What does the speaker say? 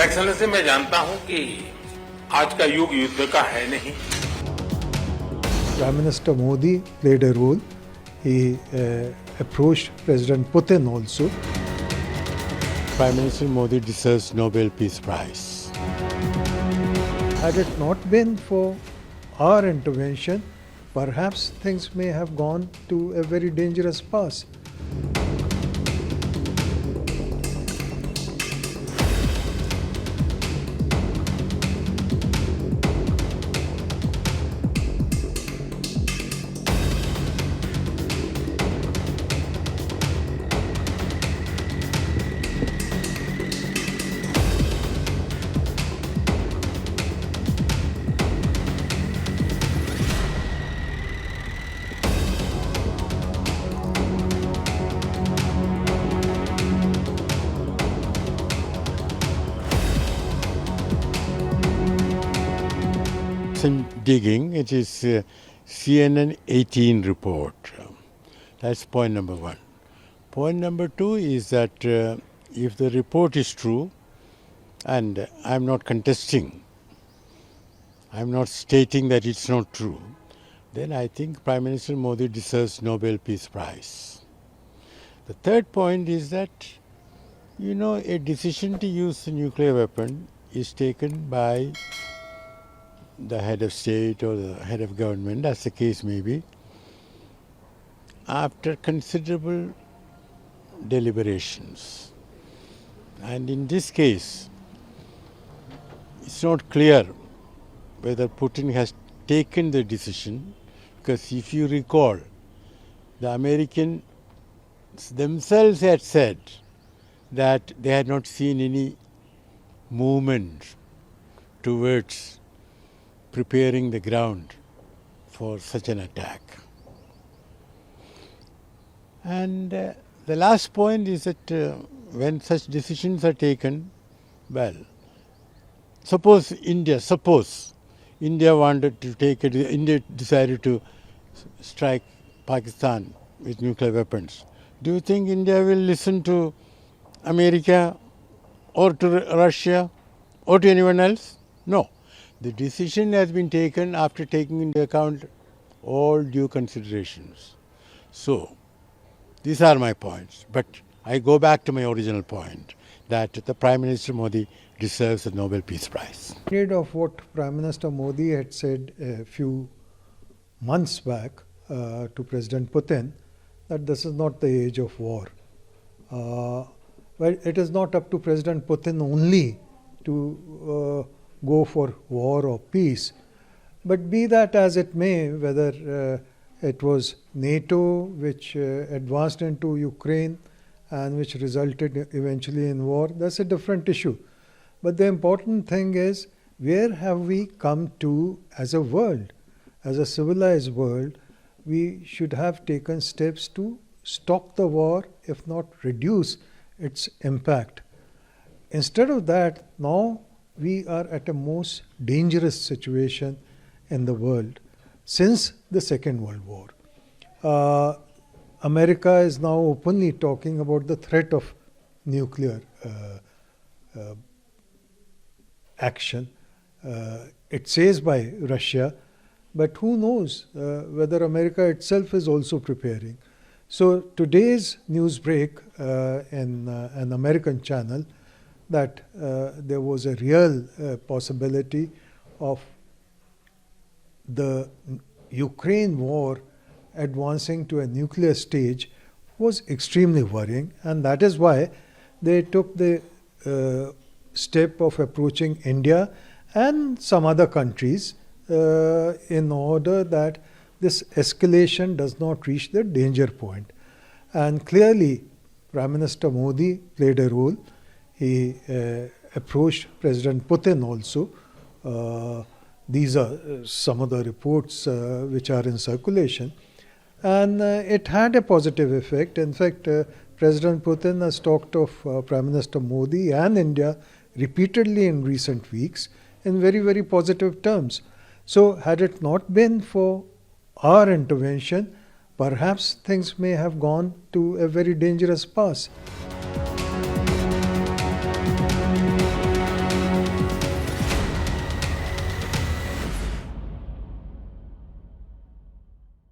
Excellency मैं जानता हूं कि आज का युग युद्ध का है नहीं. Prime Minister Modi played a role. He approached President Putin also. Prime Minister Modi deserves Nobel Peace Prize. Had it not been for our intervention, perhaps things may have gone to a very dangerous pass. Some digging, it is CNN 18 report. That's point number one. Point number two is that if the report is true, and I'm not contesting, I'm not stating that it's not true, then I think Prime Minister Modi deserves Nobel Peace Prize. The third point is that, a decision to use a nuclear weapon is taken by the head of state or the head of government, as the case may be, after considerable deliberations. And in this case, it's not clear whether Putin has taken the decision, because if you recall, the Americans themselves had said that they had not seen any movement towards preparing the ground for such an attack. And the last point is that when such decisions are taken, suppose India wanted to take it, India decided to strike Pakistan with nuclear weapons. Do you think India will listen to America or to Russia or to anyone else? No. The decision has been taken after taking into account all due considerations. So, these are my points. But I go back to my original point that the Prime Minister Modi deserves the Nobel Peace Prize. Of what Prime Minister Modi had said a few months back to President Putin, that this is not the age of war. Well, it is not up to President Putin only to go for war or peace. But be that as it may, whether it was NATO which advanced into Ukraine and which resulted eventually in war, that's a different issue. But the important thing is, where have we come to as a world, as a civilized world? We should have taken steps to stop the war, if not reduce its impact. Instead of that, now we are at a most dangerous situation in the world since the Second World War. America is now openly talking about the threat of nuclear action. It says by Russia, but who knows whether America itself is also preparing. So today's news break in an American channel that there was a real possibility of the Ukraine war advancing to a nuclear stage was extremely worrying, and that is why they took the step of approaching India and some other countries in order that this escalation does not reach the danger point. And clearly, Prime Minister Modi played a role. He approached President Putin also. These are some of the reports which are in circulation. And it had a positive effect. In fact, President Putin has talked of Prime Minister Modi and India repeatedly in recent weeks in very, very positive terms. So had it not been for our intervention, perhaps things may have gone to a very dangerous pass.